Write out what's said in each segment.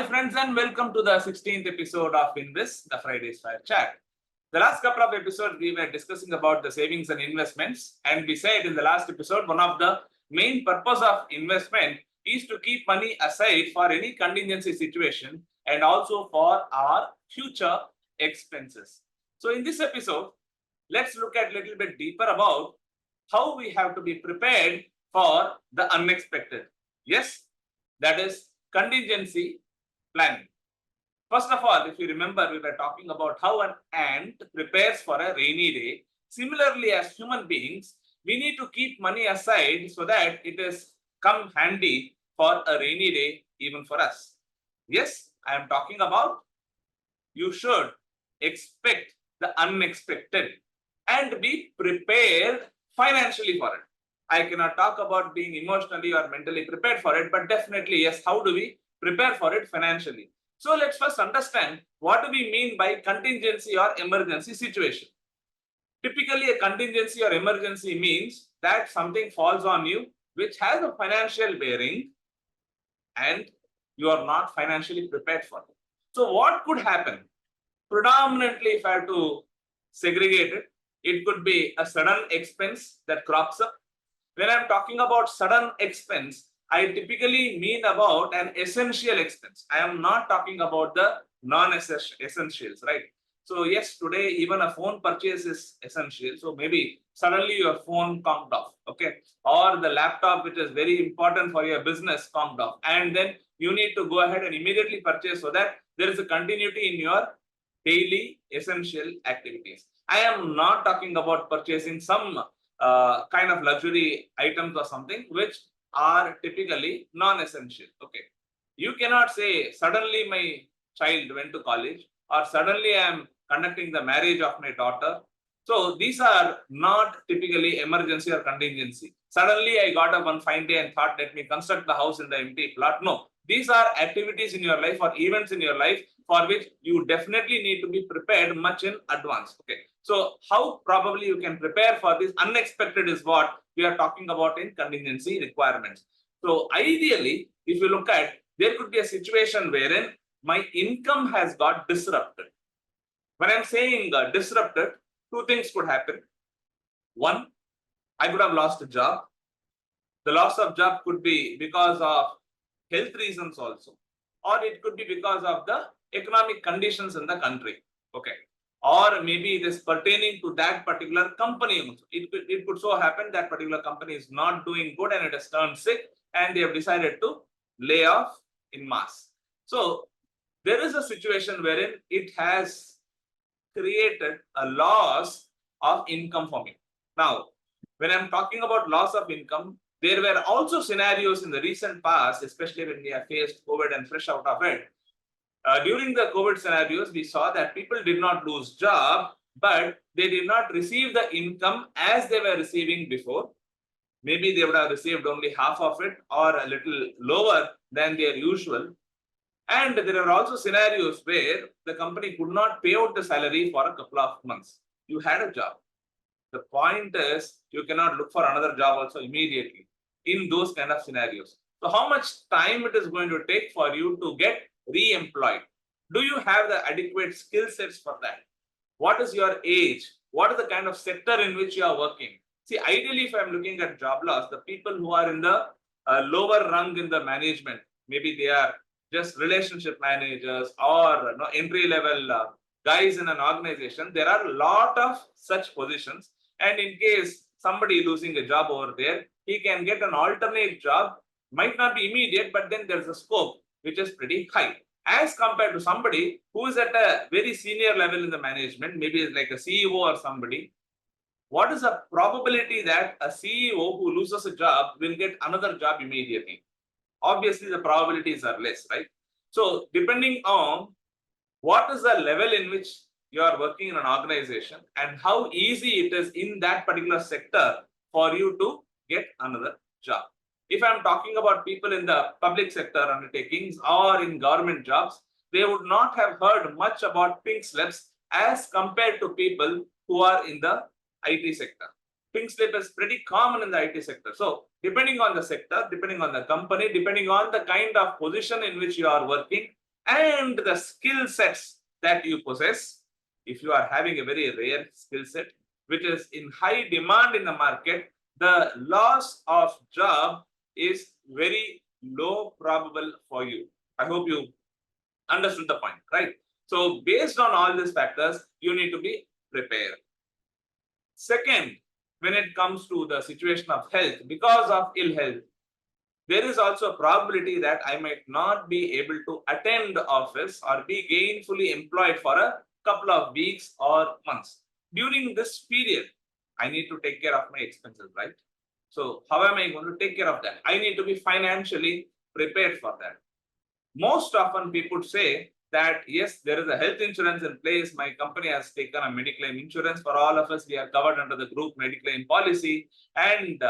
friends, and welcome to the 16th episode of FinWiz, the Friday's Fire Chat. The last couple of episodes, we were discussing about the savings and investments, and we said in the last episode, one of the main purpose of investment is to keep money aside for any contingency situation and also for our future expenses. So in this episode, let's look at a little bit deeper about how we have to be prepared for the unexpected. Yes, that is contingency planning. First of all, if you remember, we were talking about how an ant prepares for a rainy day. Similarly, as human beings, we need to keep money aside so that it is come handy for a rainy day, even for us. Yes, I am talking about you should expect the unexpected and be prepared financially for it. I cannot talk about being emotionally or mentally prepared for it, but definitely, yes, how do we prepare for it financially? So let's first understand what do we mean by contingency or emergency situation. Typically, a contingency or emergency means that something falls on you which has a financial bearing and you are not financially prepared for it. So what could happen? Predominantly, if I have to segregate it, it could be a sudden expense that crops up. When I'm talking about sudden expense, I typically mean about an essential expense. I am not talking about the non-essentials, right? So yes, today even a phone purchase is essential. So maybe suddenly your phone conked off, okay? Or the laptop, which is very important for your business, conked off. And then you need to go ahead and immediately purchase so that there is a continuity in your daily essential activities. I am not talking about purchasing some kind of luxury items or something which are typically non-essential. Okay, you cannot say suddenly my child went to college or suddenly I am conducting the marriage of my daughter. So these are not typically emergency or contingency. Suddenly I got up one fine day and thought, let me construct the house in the empty plot. No, these are activities in your life or events in your life for which you definitely need to be prepared much in advance. Okay, so how probably you can prepare for this unexpected is what we are talking about in contingency requirements. So ideally, if you look at, there could be a situation wherein my income has got disrupted. When I'm saying disrupted, two things could happen. One, I could have lost a job. The loss of job could be because of health reasons also, or it could be because of the economic conditions in the country. Okay, or maybe it is pertaining to that particular company also. It could so happen that particular company is not doing good and it has turned sick and they have decided to lay off in mass. So there is a situation wherein it has created a loss of income for me. Now, when I'm talking about loss of income, there were also scenarios in the recent past, especially when we have faced COVID and fresh out of it. During the COVID scenarios, we saw that people did not lose job, but they did not receive the income as they were receiving before. Maybe they would have received only half of it or a little lower than their usual. And there are also scenarios where the company could not pay out the salary for a couple of months. You had a job. The point is, you cannot look for another job also immediately in those kind of scenarios. So how much time it is going to take for you to get re-employed? Do you have the adequate skill sets for that? What is your age? What is the kind of sector in which you are working? See, ideally, if I'm looking at job loss, the people who are in the lower rung in the management, maybe they are just relationship managers or entry level guys in an organization, there are a lot of such positions. And in case somebody losing a job over there, he can get an alternate job, might not be immediate, but then there's a scope which is pretty high as compared to somebody who is at a very senior level in the management, maybe it's like a CEO or somebody. What is the probability that a CEO who loses a job will get another job immediately? Obviously, the probabilities are less, right? So depending on what is the level in which you are working in an organization and how easy it is in that particular sector for you to get another job. If I'm talking about people in the public sector undertakings or in government jobs, they would not have heard much about pink slips as compared to people who are in the IT sector. Pink slip is pretty common in the IT sector. So depending on the sector, depending on the company, depending on the kind of position in which you are working, and the skill sets that you possess. If you are having a very rare skill set, which is in high demand in the market, the loss of job is very low probable for you. I hope you understood the point, right? So based on all these factors, you need to be prepared. Second, when it comes to the situation of health, because of ill health, there is also a probability that I might not be able to attend the office or be gainfully employed for a couple of weeks or months. During this period, I need to take care of my expenses, right? So how am I going to take care of that? I need to be financially prepared for that. Most often people say that yes, there is a health insurance in place. My company has taken a mediclaim insurance for all of us. We are covered under the group mediclaim policy, and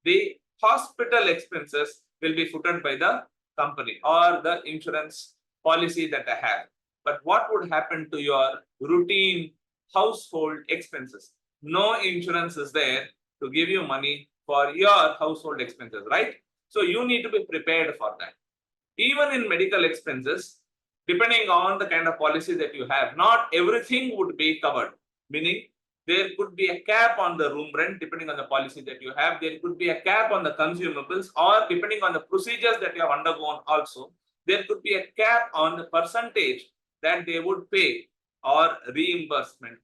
the hospital expenses will be footed by the company or the insurance policy that I have. But what would happen to your routine household expenses? No insurance is there to give you money for your household expenses, right? So you need to be prepared for that. Even in medical expenses, depending on the kind of policy that you have, not everything would be covered. Meaning, there could be a cap on the room rent depending on the policy that you have. There could be a cap on the consumables, or depending on the procedures that you have undergone also, there could be a cap on the percentage that they would pay or reimbursement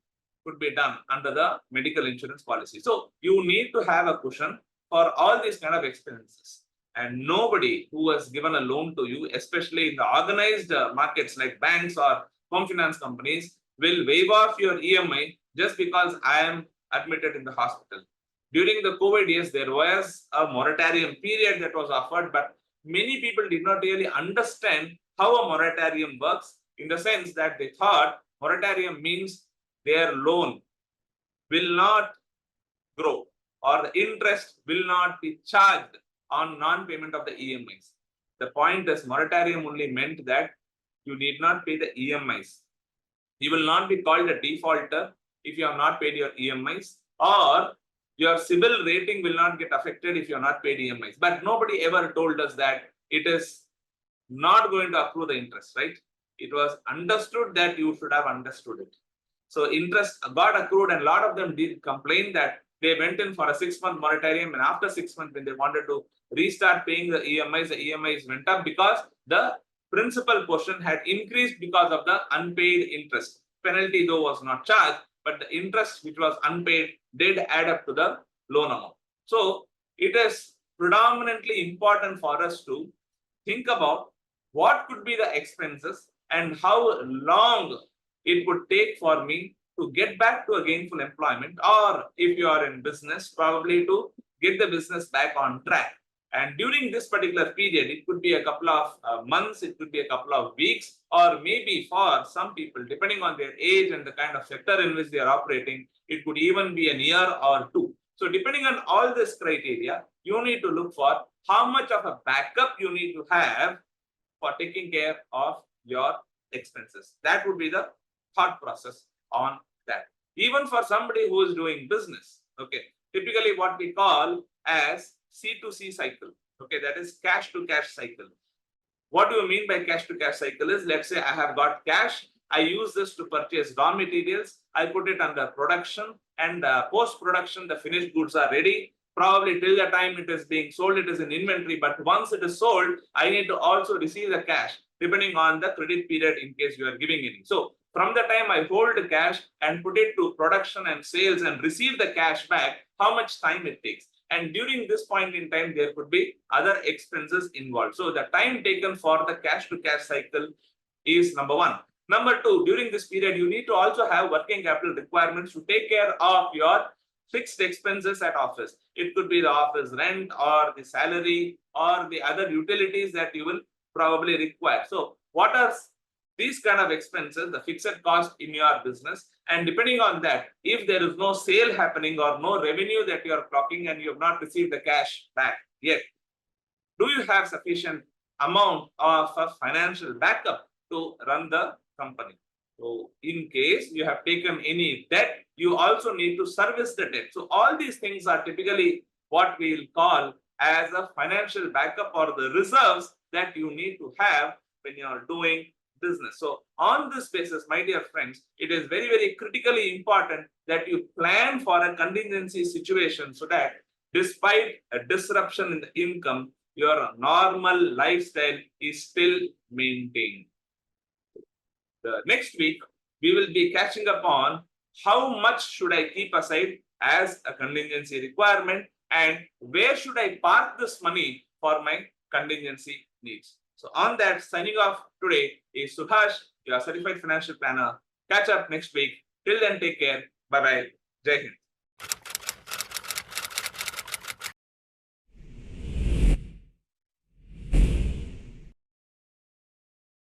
could be done under the medical insurance policy. So you need to have a cushion for all these kind of expenses. And nobody who has given a loan to you, especially in the organized markets like banks or home finance companies, will waive off your EMI just because I am admitted in the hospital. During the COVID years, there was a moratorium period that was offered, but many people did not really understand how a moratorium works, in the sense that they thought moratorium means their loan will not grow or the interest will not be charged on non-payment of the EMIs. The point is, moratorium only meant that you need not pay the EMIs. You will not be called a defaulter if you have not paid your EMIs, or your CIBIL rating will not get affected if you have not paid EMIs. But nobody ever told us that it is not going to accrue the interest, right? It was understood that you should have understood it. So interest got accrued, and a lot of them did complain that they went in for a 6-month moratorium, and after 6 months, when they wanted to restart paying the EMIs went up because the principal portion had increased because of the unpaid interest. Penalty though was not charged, but the interest which was unpaid did add up to the loan amount. So it is predominantly important for us to think about what could be the expenses and how long it would take for me to get back to a gainful employment, or if you are in business, probably to get the business back on track. And during this particular period, it could be a couple of months, it could be a couple of weeks, or maybe for some people, depending on their age and the kind of sector in which they are operating, it could even be a year or two. So depending on all this criteria, you need to look for how much of a backup you need to have for taking care of your expenses. That would be the thought process on that. Even for somebody who is doing business, okay, typically what we call as C2C cycle, okay, that is cash to cash cycle. What do you mean by cash to cash cycle is, let's say I have got cash, I use this to purchase raw materials, I put it under production, and post production the finished goods are ready. Probably till the time it is being sold, it is in inventory, but once it is sold, I need to also receive the cash depending on the credit period in case you are giving any. So from the time I hold the cash and put it to production and sales and receive the cash back, how much time it takes. And during this point in time, there could be other expenses involved. So the time taken for the cash to cash cycle is number one. Number two, during this period, you need to also have working capital requirements to take care of your fixed expenses at office. It could be the office rent or the salary or the other utilities that you will probably require. So what are these kind of expenses, the fixed cost in your business? And depending on that, if there is no sale happening or no revenue that you are clocking and you have not received the cash back yet, do you have sufficient amount of a financial backup to run the company? So in case you have taken any debt, you also need to service the debt. So all these things are typically what we will call as a financial backup or the reserves that you need to have when you are doing business. So on this basis, my dear friends, it is very, very critically important that you plan for a contingency situation so that despite a disruption in the income, your normal lifestyle is still maintained. The next week, we will be catching up on how much should I keep aside as a contingency requirement and where should I park this money for my contingency needs. So on that, signing off today is Subhash, your certified financial planner. Catch up next week. Till then, take care. Bye-bye. Jai Hind.